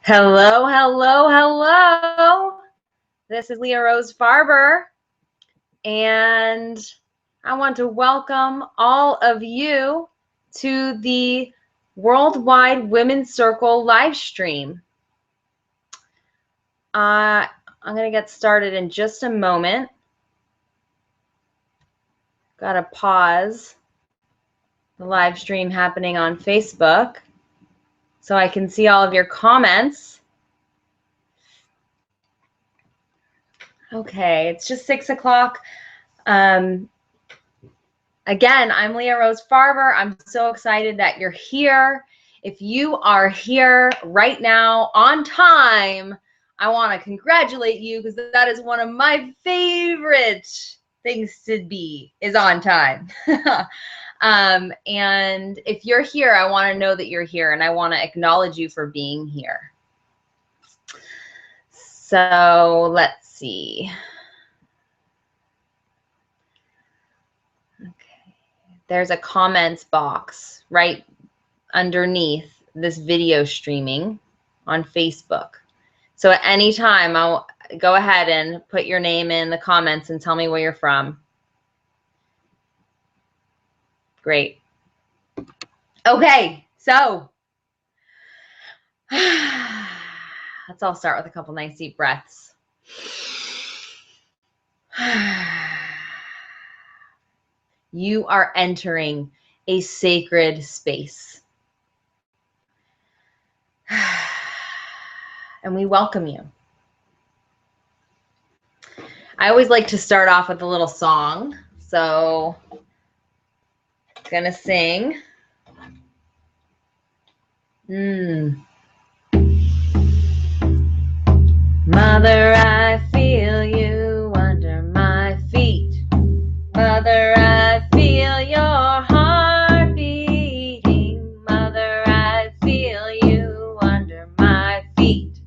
Hello, hello, hello. This is LeahRose Farber, and I want to welcome all of you to the Worldwide Women's Circle live stream. I'm going to get started in just a moment. Got to pause the live stream happening on Facebook so I can see all of your comments. Okay, it's just 6 o'clock. Again, I'm LeahRose Farber. I'm so excited that you're here. If you are here right now on time, I want to congratulate you because that is one of my favorite things to be, is on time. And if you're here, I want to know that you're here, and I want to acknowledge you for being here. So let's see. There's a comments box right underneath this video streaming on Facebook. So at any time, I'll go ahead and put your name in the comments and tell me where you're from. Great. Okay, so let's all start with a couple nice deep breaths. You are entering a sacred space. And we welcome you. I always like to start off with a little song. So I'm gonna sing. Mother, I feel you under my feet. Mother, I feel your heart beating. Mother, I feel you under my feet.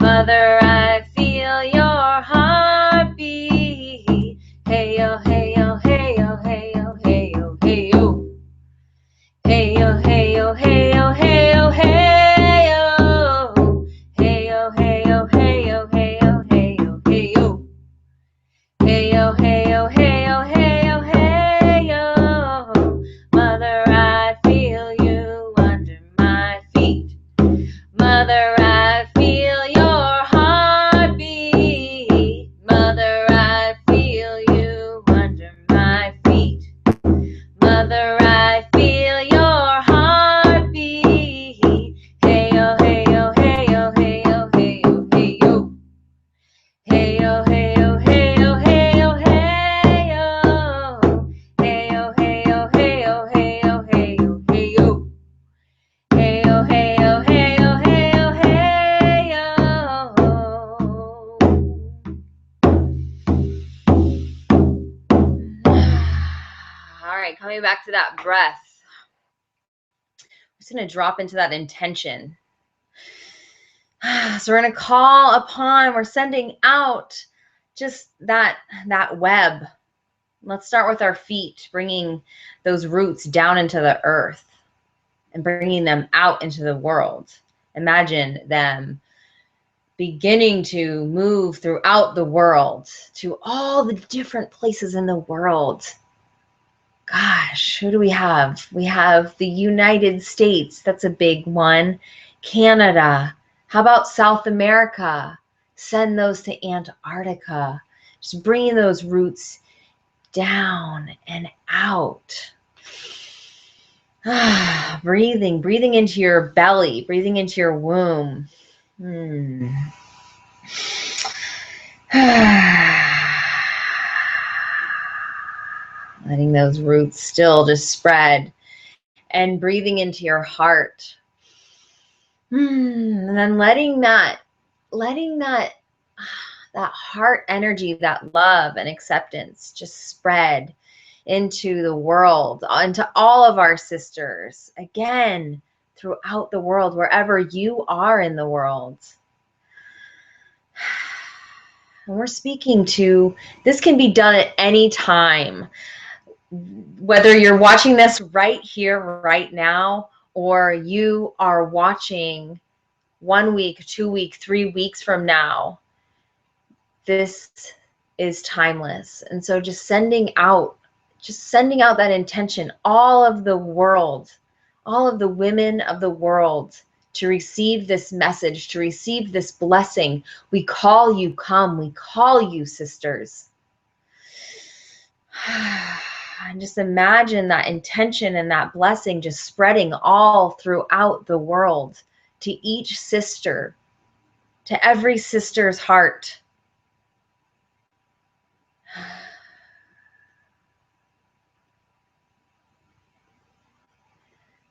Mother, I feel your heart beat. Hey yo, hey yo, hey yo, hey yo, hey yo, hey yo. Hey yo, hey yo, hey yo, hey yo, hey yo. Hey yo, hey yo, hey yo, hey yo, hey yo, hey yo. Hey yo, hey yo, hey yo, hey yo, hey yo. Mother, I feel you under my feet. Mother, I feel your heartbeat. Mother, I feel you under my feet. Mother, I feel your heartbeat. Hey yo, hey yo, hey yo, hey yo, hey yo, hey yo. Hey yo, hey yo, hey yo, hey yo, hey yo. Hey yo, hey yo, hey yo, hey yo, hey yo, hey yo. Hey yo, hey yo, hey yo, hey yo, hey yo. All right, coming back to that breath. I'm just going to drop into that intention. So we're going to call upon, we're sending out just that web. Let's start with our feet, bringing those roots down into the earth and bringing them out into the world. Imagine them beginning to move throughout the world to all the different places in the world. Gosh, who do we have? We have the United States. That's a big one. Canada. How about South America? Send those to Antarctica. Just bringing those roots down and out. Breathing into your belly, breathing into your womb. Letting those roots still just spread and breathing into your heart. And then letting that heart energy, that love and acceptance just spread into the world, into all of our sisters, again, throughout the world, wherever you are in the world. And we're speaking to, this can be done at any time, whether you're watching this right here, right now, or you are watching 1 week, 2 weeks, 3 weeks from now, this is timeless. And so just sending out that intention, all of the world, all of the women of the world, to receive this message, to receive this blessing. We call you, come. We call you, sisters. And just imagine that intention and that blessing just spreading all throughout the world, to each sister, to every sister's heart.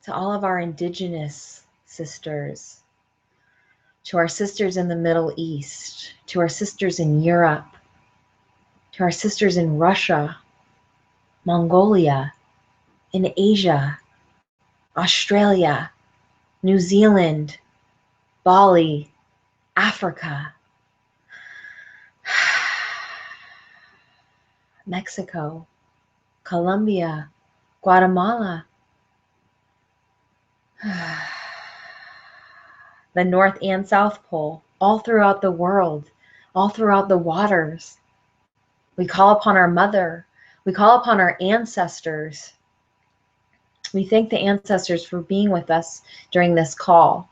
To all of our indigenous sisters, to our sisters in the Middle East, to our sisters in Europe, to our sisters in Russia, Mongolia, in Asia, Australia, New Zealand, Bali, Africa, Mexico, Colombia, Guatemala, the North and South Pole, all throughout the world, all throughout the waters. We call upon our mother. We call upon our ancestors. We thank the ancestors for being with us during this call,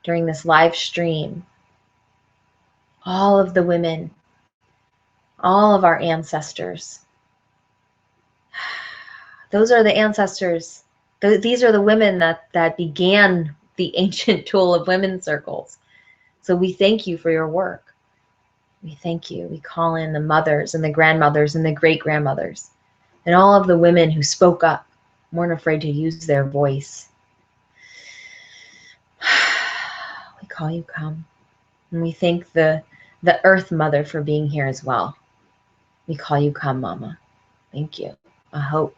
during this live stream. All of the women, all of our ancestors. Those are the ancestors. These are the women that began the ancient tool of women's circles. So we thank you for your work. We thank you. We call in the mothers and the grandmothers and the great-grandmothers and all of the women who spoke up, weren't afraid to use their voice. We call you, come. And we thank the Earth Mother for being here as well. We call you, come, Mama. Thank you. I hope.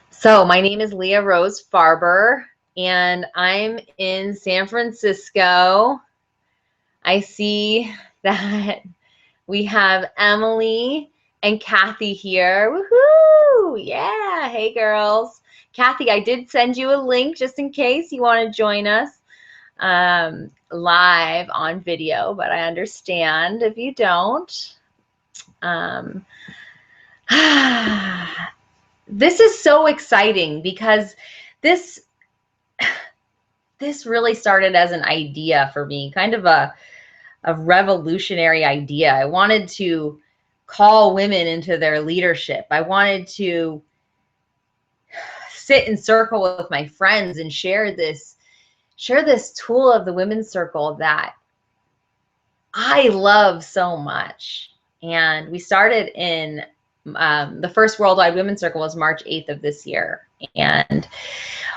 So my name is LeahRose Farber, and I'm in San Francisco. I see that we have Emily and Kathy here. Woohoo! Yeah. Hey, girls. Kathy, I did send you a link just in case you want to join us live on video, but I understand if you don't. This is so exciting because this really started as an idea for me, kind of a revolutionary idea. I wanted to call women into their leadership. I wanted to sit in circle with my friends and share this tool of the women's circle that I love so much. And we started in the first Worldwide Women's Circle was March 8th of this year. And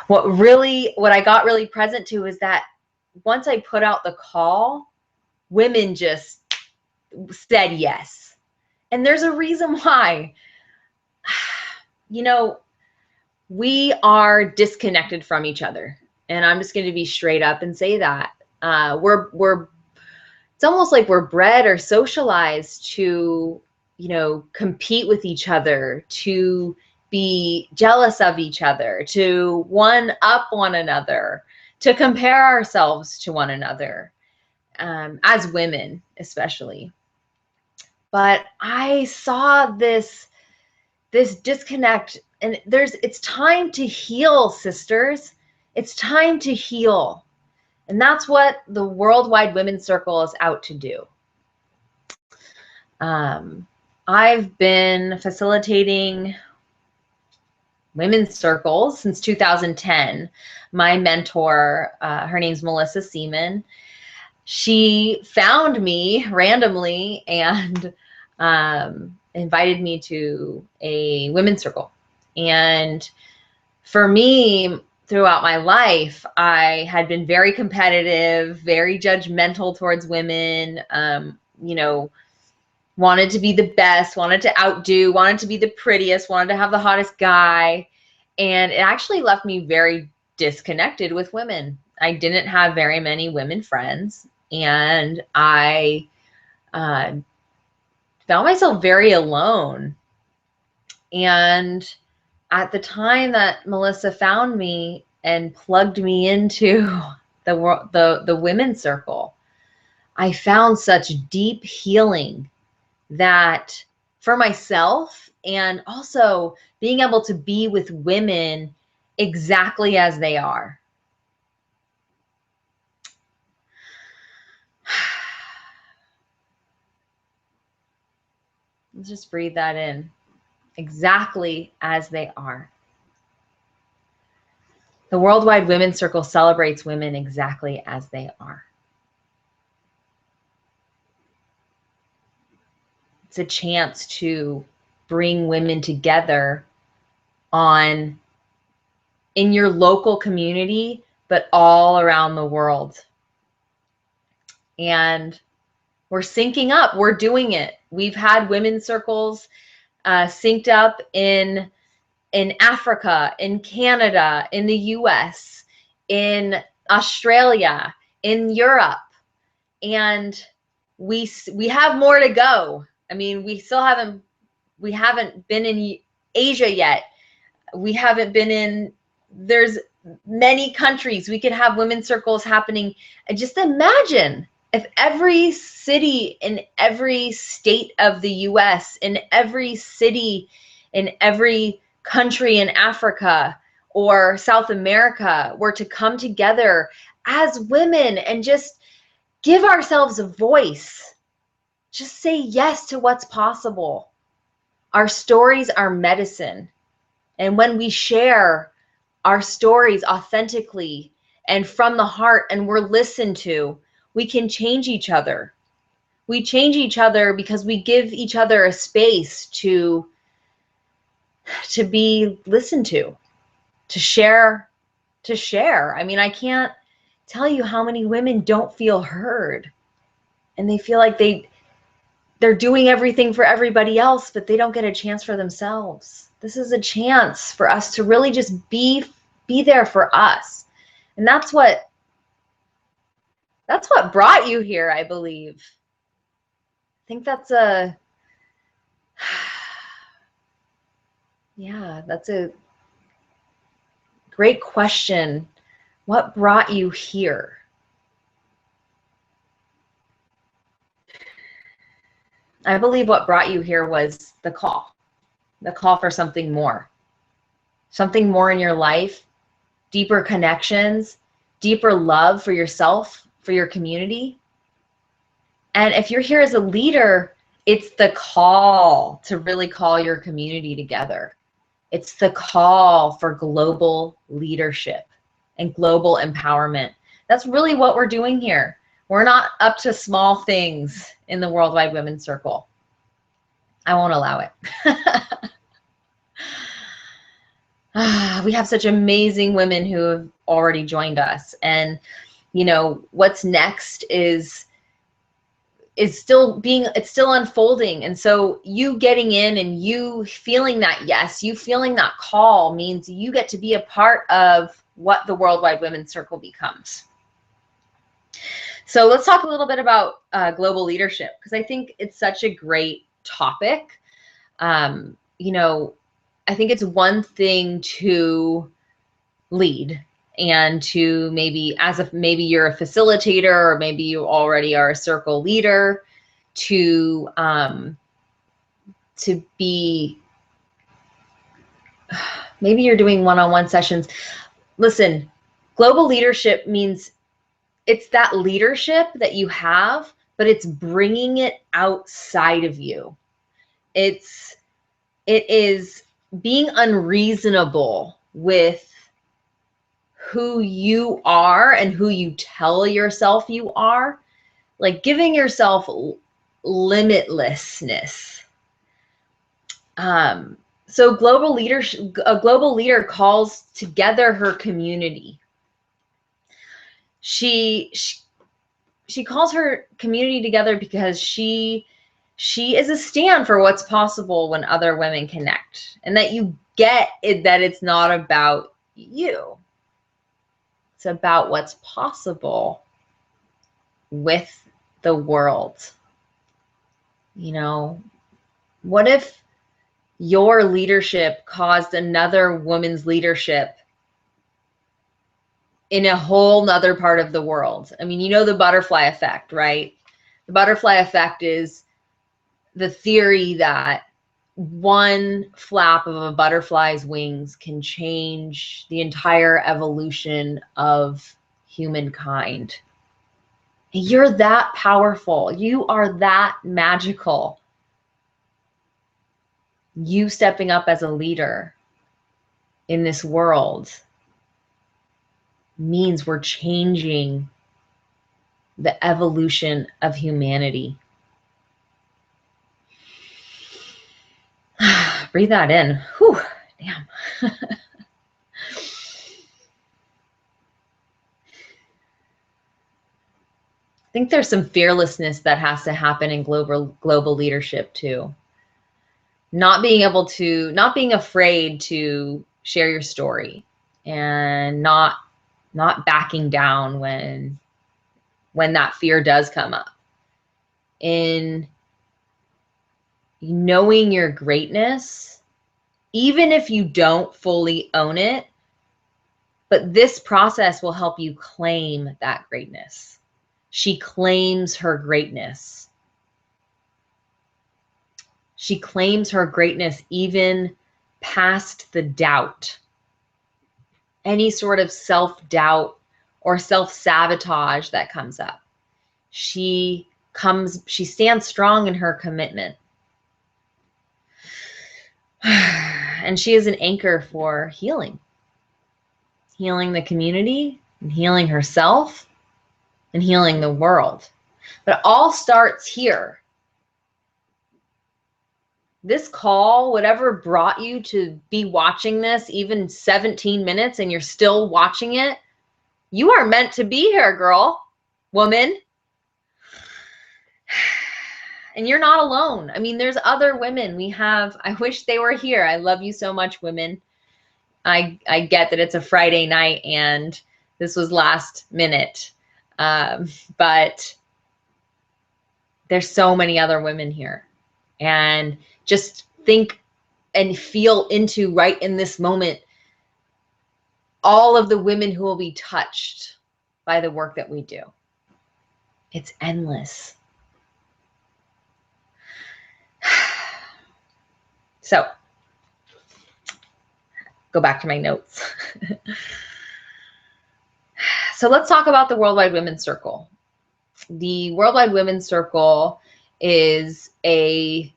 what I got really present to is that once I put out the call, women just said yes. And there's a reason why. You know, we are disconnected from each other. And I'm just going to be straight up and say that. It's almost like we're bred or socialized to, you know, compete with each other, to be jealous of each other, to one up one another, to compare ourselves to one another, as women especially. But I saw this disconnect, and it's time to heal, sisters. It's time to heal. And that's what the Worldwide Women's Circle is out to do. I've been facilitating women's circles since 2010. My mentor, her name's Melissa Seaman. She found me randomly and invited me to a women's circle. And for me, throughout my life, I had been very competitive, very judgmental towards women, you know, wanted to be the best, wanted to outdo, wanted to be the prettiest, wanted to have the hottest guy. And it actually left me very disconnected with women. I didn't have very many women friends, and I found myself very alone. And at the time that Melissa found me and plugged me into the women's circle, I found such deep healing that for myself, and also being able to be with women exactly as they are. Let's just breathe that in. Exactly as they are. The Worldwide Women's Circle celebrates women exactly as they are. It's a chance to bring women together in your local community, but all around the world. And we're syncing up. We're doing it. We've had women's circles synced up in Africa, in Canada, in the US, in Australia, in Europe, and we have more to go. I mean, we haven't been in Asia yet. We haven't been in, there's many countries. We could have women's circles happening. And just imagine if every city in every state of the US, in every city, in every country in Africa or South America were to come together as women and just give ourselves a voice. Just say yes to what's possible. Our stories are medicine. And when we share our stories authentically and from the heart, and we're listened to, we can change each other. We change each other because we give each other a space to be listened to share. I mean, I can't tell you how many women don't feel heard, and they feel like they're doing everything for everybody else, but they don't get a chance for themselves. This is a chance for us to really just be there for us. And that's what brought you here, I believe. I think that's yeah, that's a great question. What brought you here? I believe what brought you here was the call for something more in your life, deeper connections, deeper love for yourself, for your community. And if you're here as a leader, it's the call to really call your community together. It's the call for global leadership and global empowerment. That's really what we're doing here. We're not up to small things in the Worldwide Women's Circle. I won't allow it. We have such amazing women who have already joined us. And, you know, what's next is still unfolding. And so you getting in and you feeling that yes, you feeling that call means you get to be a part of what the Worldwide Women's Circle becomes. So let's talk a little bit about global leadership, because I think it's such a great topic. You know, I think it's one thing to lead and to maybe maybe you're a facilitator, or maybe you already are a circle leader, to be, maybe you're doing one-on-one sessions. Listen, global leadership means it's that leadership that you have, but it's bringing it outside of you. It is being unreasonable with who you are and who you tell yourself you are, like giving yourself limitlessness. So a global leader calls together her community. She calls her community together because she is a stand for what's possible when other women connect, and that you get it, that it's not about you. It's about what's possible with the world. You know, what if your leadership caused another woman's leadership in a whole nother part of the world. I mean, you know the butterfly effect, right? The butterfly effect is the theory that one flap of a butterfly's wings can change the entire evolution of humankind. You're that powerful. You are that magical. You stepping up as a leader in this world means we're changing the evolution of humanity. Breathe that in. Whew, damn. I think there's some fearlessness that has to happen in global leadership too. Not being afraid to share your story, and not backing down when that fear does come up. In knowing your greatness, even if you don't fully own it, but this process will help you claim that greatness. She claims her greatness. She claims her greatness even past the doubt. Any sort of self-doubt or self-sabotage that comes up. She stands strong in her commitment. And she is an anchor for healing. Healing the community, and healing herself, and healing the world. But it all starts here. This call, whatever brought you to be watching this, even 17 minutes, and you're still watching it, you are meant to be here, girl, woman. And you're not alone. I mean, there's other women. I wish they were here. I love you so much, women. I get that it's a Friday night and this was last minute. But there's so many other women here. And just think and feel into right in this moment all of the women who will be touched by the work that we do. It's endless. So, go back to my notes. So let's talk about the Worldwide Women's Circle. The Worldwide Women's Circle is a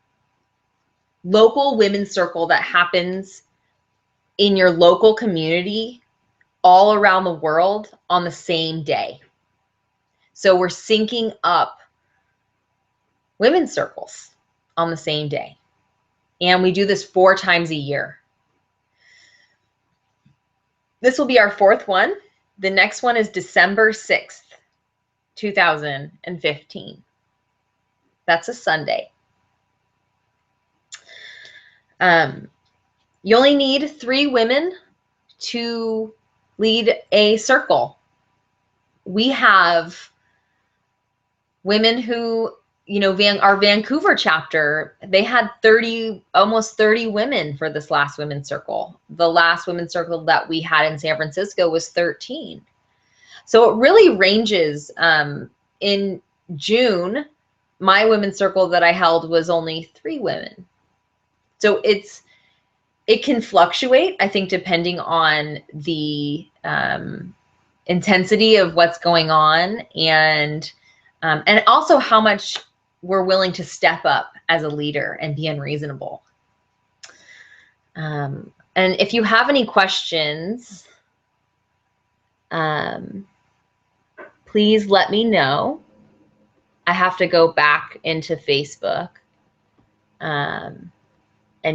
local women's circle that happens in your local community all around the world on the same day. So we're syncing up women's circles on the same day. And we do this 4 times a year. This will be our 4th one. The next one is December 6th, 2015. That's a Sunday. You only need 3 women to lead a circle. We have women who, you know, our Vancouver chapter, they had almost 30 women for this last women's circle. The last women's circle that we had in San Francisco was 13. So it really ranges. In June, my women's circle that I held was only 3 women. So it can fluctuate, I think, depending on the intensity of what's going on, and also how much we're willing to step up as a leader and be unreasonable. And if you have any questions, please let me know. I have to go back into Facebook and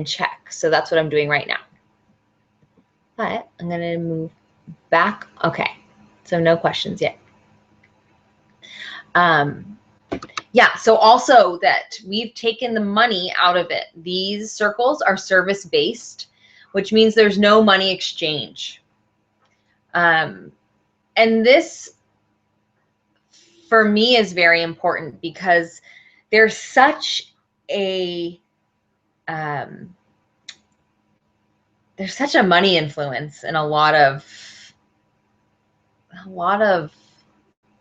check. So that's what I'm doing right now. But I'm going to move back. Okay. So no questions yet. Yeah, so also that we've taken the money out of it. These circles are service-based, which means there's no money exchange. And this, for me, is very important because there's such a money influence in a lot of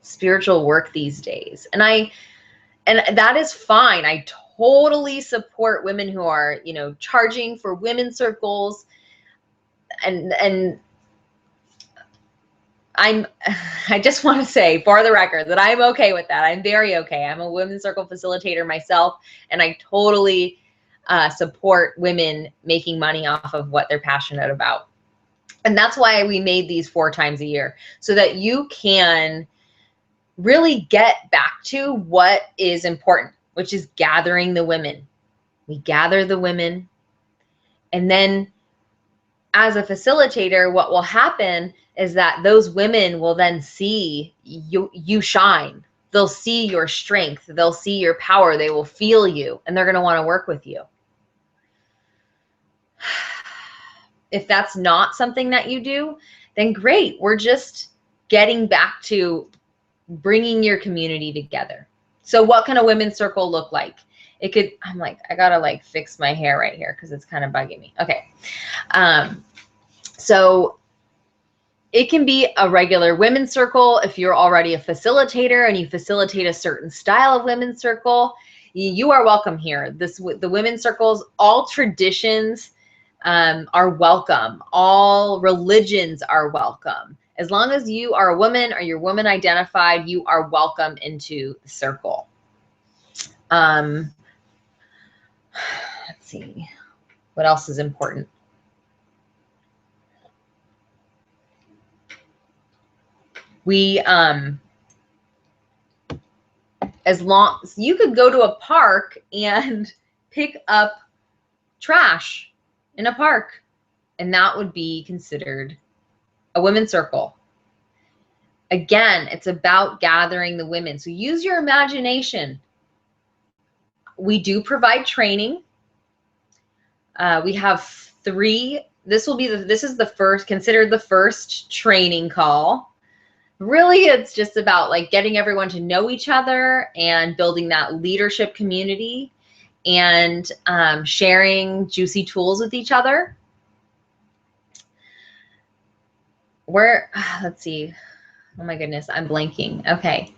spiritual work these days. And that is fine. I totally support women who are, you know, charging for women's circles. And I just want to say for the record that I'm okay with that. I'm very okay. I'm a women's circle facilitator myself, and I totally support women making money off of what they're passionate about. And that's why we made these 4 times a year, so that you can really get back to what is important, which is gathering the women. We gather the women, and then as a facilitator, what will happen is that those women will then see you shine. They'll see your strength. They'll see your power. They will feel you, and they're going to want to work with you. If that's not something that you do, then great. We're just getting back to bringing your community together. So what can a women's circle look like? It could, I'm like, I gotta like fix my hair right here because it's kind of bugging me. Okay. So it can be a regular women's circle. If you're already a facilitator and you facilitate a certain style of women's circle, you are welcome here. The women's circles, all traditions are welcome. All religions are welcome. As long as you are a woman or you're woman identified, you are welcome into the circle. Let's see, what else is important? We, as long as you could go to a park and pick up trash in a park, and that would be considered a women's circle. Again, it's about gathering the women. So use your imagination. We do provide training. We have 3. This is the first, considered the first training call. Really, it's just about like getting everyone to know each other and building that leadership community and sharing juicy tools with each other. Let's see. Oh my goodness, I'm blanking. Okay.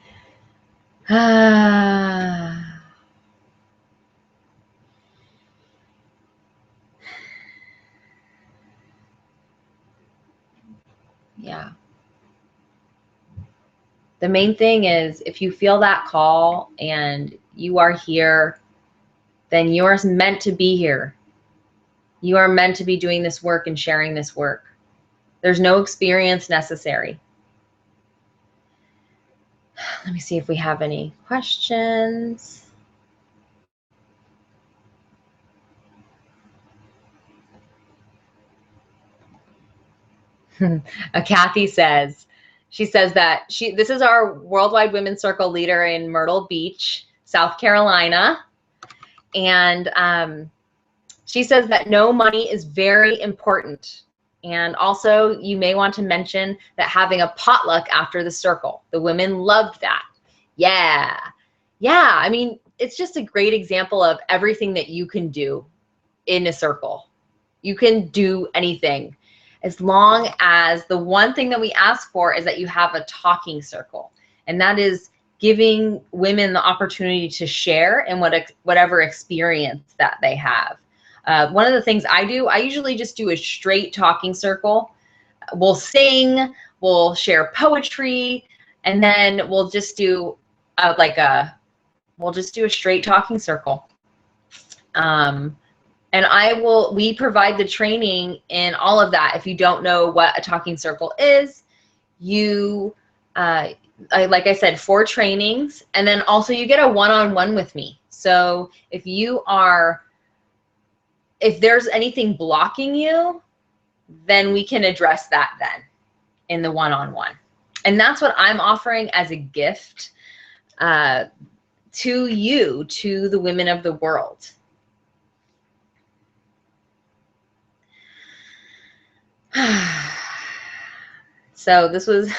Yeah. The main thing is, if you feel that call and you are here, then you're meant to be here. You are meant to be doing this work and sharing this work. There's no experience necessary. Let me see if we have any questions. Kathy says, she says that this is our Worldwide Women's Circle leader in Myrtle Beach, South Carolina. And she says that no money is very important. And also you may want to mention that having a potluck after the circle. The women loved that. Yeah. Yeah. I mean, it's just a great example of everything that you can do in a circle. You can do anything, as long as the one thing that we ask for is that you have a talking circle. And that is giving women the opportunity to share in whatever experience that they have. One of the things I do, I usually just do a straight talking circle. We'll sing, we'll share poetry, and then we'll just do we'll just do a straight talking circle. And we provide the training in all of that. If you don't know what a talking circle is, like I said, 4 trainings, and then also you get a one-on-one with me. So if there's anything blocking you, then we can address that then in the one-on-one. And that's what I'm offering as a gift to you, to the women of the world. So this was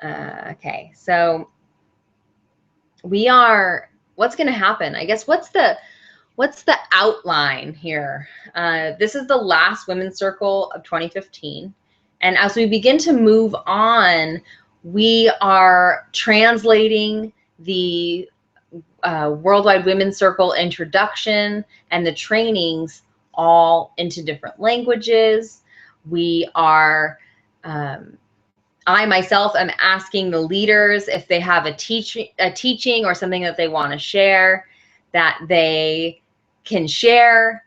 okay. So what's going to happen? I guess what's the outline here? This is the last women's circle of 2015. And as we begin to move on, we are translating the Worldwide Women's Circle introduction and the trainings all into different languages. We are, I myself am asking the leaders if they have a teaching or something that they want to share, that they can share.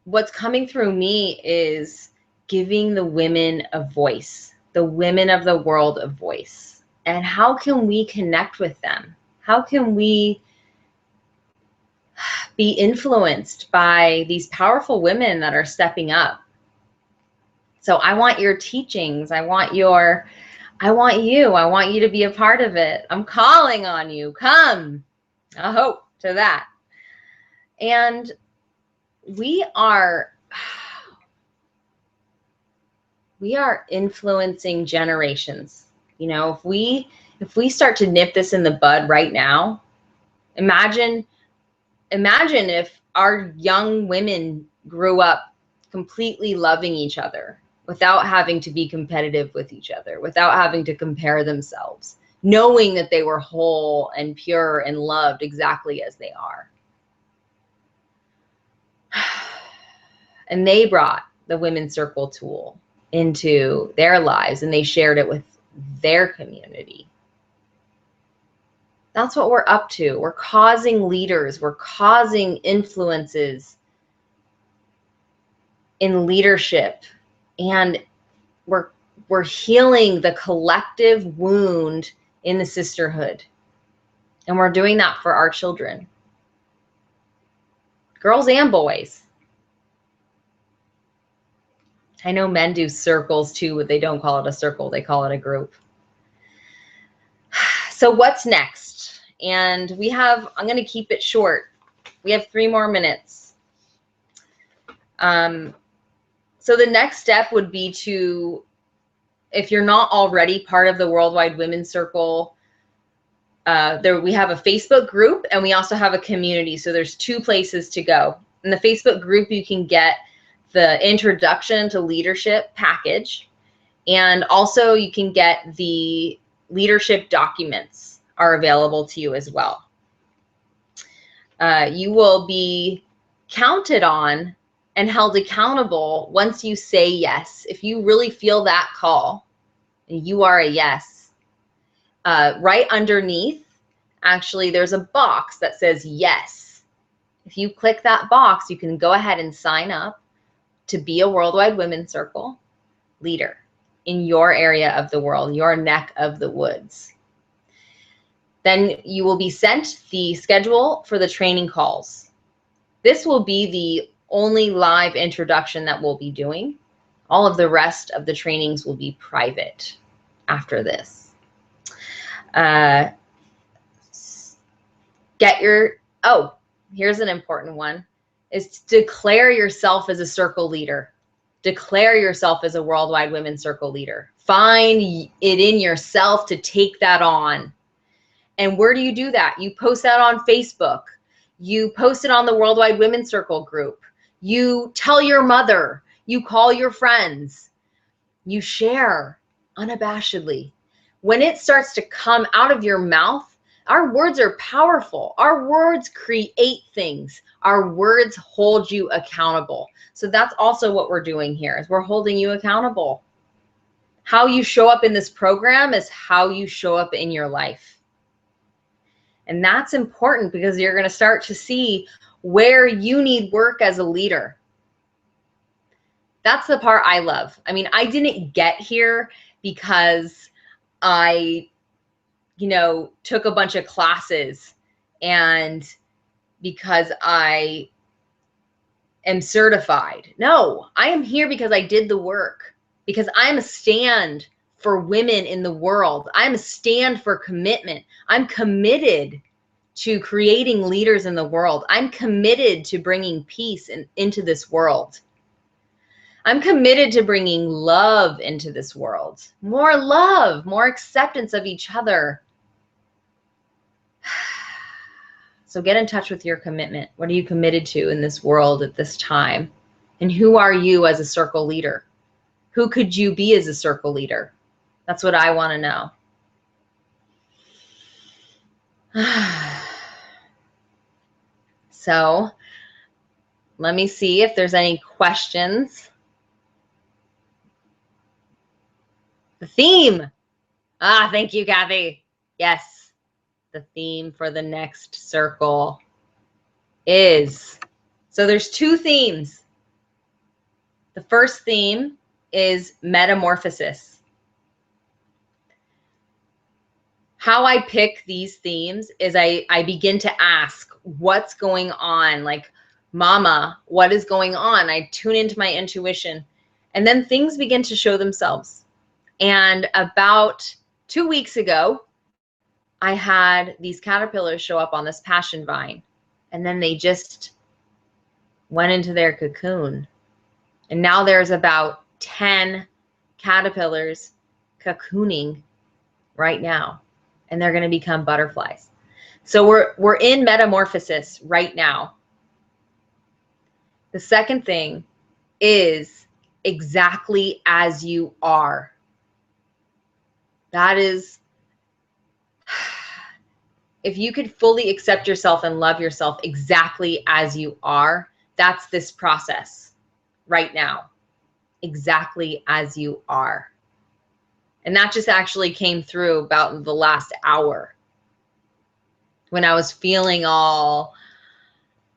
What's coming through me is giving the women a voice, the women of the world a voice. And how can we connect with them? How can we be influenced by these powerful women that are stepping up? So I want your teachings. I want you to be a part of it. I'm calling on you. Come. I hope to that. And we are influencing generations. You know, if we start to nip this in the bud right now, imagine if our young women grew up completely loving each other without having to be competitive with each other, without having to compare themselves, knowing that they were whole and pure and loved exactly as they are. And they brought the Women's Circle tool into their lives and they shared it with their community. That's what we're up to. We're causing leaders, we're causing influences in leadership, and we're healing the collective wound in the sisterhood. And we're doing that for our children, girls and boys. I know men do circles too, but they don't call it a circle. They call it a group. So what's next? And I'm going to keep it short. We have 3 more minutes. So the next step would be to, if you're not already part of the Worldwide Women's Circle, we have a Facebook group and we also have a community. So there's 2 places to go. In the Facebook group, you can get the Introduction to Leadership package, and also you can get the leadership documents are available to you as well. You will be counted on and held accountable once you say yes. If you really feel that call, and you are a yes, right underneath, actually, there's a box that says yes. If you click that box, you can go ahead and sign up to be a Worldwide Women's Circle leader in your area of the world, your neck of the woods. Then you will be sent the schedule for the training calls. This will be the only live introduction that we'll be doing. All of the rest of the trainings will be private after this. Here's an important one, is to declare yourself as a circle leader. Declare yourself as a Worldwide Women's Circle leader. Find it in yourself to take that on. And where do you do that? You post that on Facebook. You post it on the Worldwide Women's Circle group. You tell your mother. You call your friends. You share unabashedly. When it starts to come out of your mouth, our words are powerful. Our words create things. Our words hold you accountable. So that's also what we're doing here, is we're holding you accountable. How you show up in this program is how you show up in your life. And that's important because you're going to start to see where you need work as a leader. That's the part I love. I mean, I didn't get here because I took a bunch of classes and because I am certified. No, I am here because I did the work, because I'm a stand for women in the world. I'm a stand for commitment. I'm committed to creating leaders in the world. I'm committed to bringing peace into this world. I'm committed to bringing love into this world. More love, more acceptance of each other. So get in touch with your commitment. What are you committed to in this world at this time? And who are you as a circle leader? Who could you be as a circle leader? That's what I want to know. So let me see if there's any questions. The theme. Thank you, Kathy. Yes, the theme for the next circle is, so there's two themes. The first theme is metamorphosis. How I pick these themes is I begin to ask what's going on, like, mama, what is going on? I tune into my intuition, and then things begin to show themselves. And about 2 weeks ago, I had these caterpillars show up on this passion vine, and then they just went into their cocoon. And now there's about 10 caterpillars cocooning right now, and they're going to become butterflies. So we're in metamorphosis right now. The second thing is exactly as you are. That is, if you could fully accept yourself and love yourself exactly as you are, that's this process right now. Exactly as you are. And that just actually came through about the last hour when I was feeling all,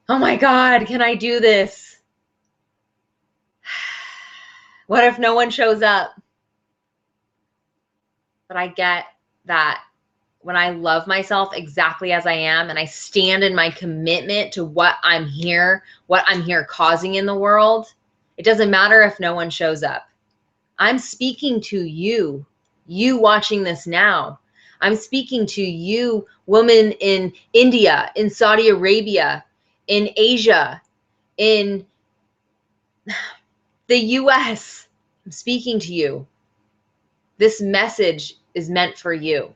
oh my God, can I do this? What if no one shows up? But I get that when I love myself exactly as I am, and I stand in my commitment to what I'm here causing in the world, it doesn't matter if no one shows up. I'm speaking to you watching this now. I'm speaking to you, woman in India, in Saudi Arabia, in Asia, in the US. I'm speaking to you. This message is meant for you.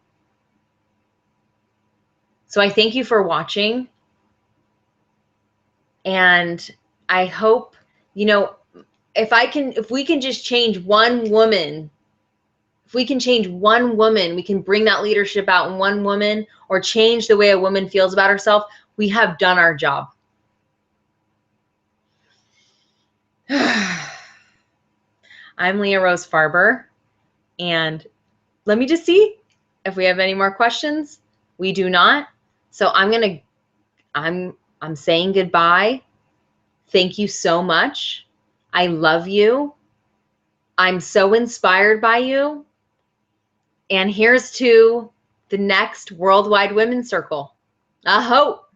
So I thank you for watching. And I hope, if we can just change one woman, we can bring that leadership out in one woman, or change the way a woman feels about herself, we have done our job. I'm LeahRose Farber, and let me just see if we have any more questions. We do not. So I'm saying goodbye. Thank you so much. I love you. I'm so inspired by you. And here's to the next Worldwide Women's Circle. I hope.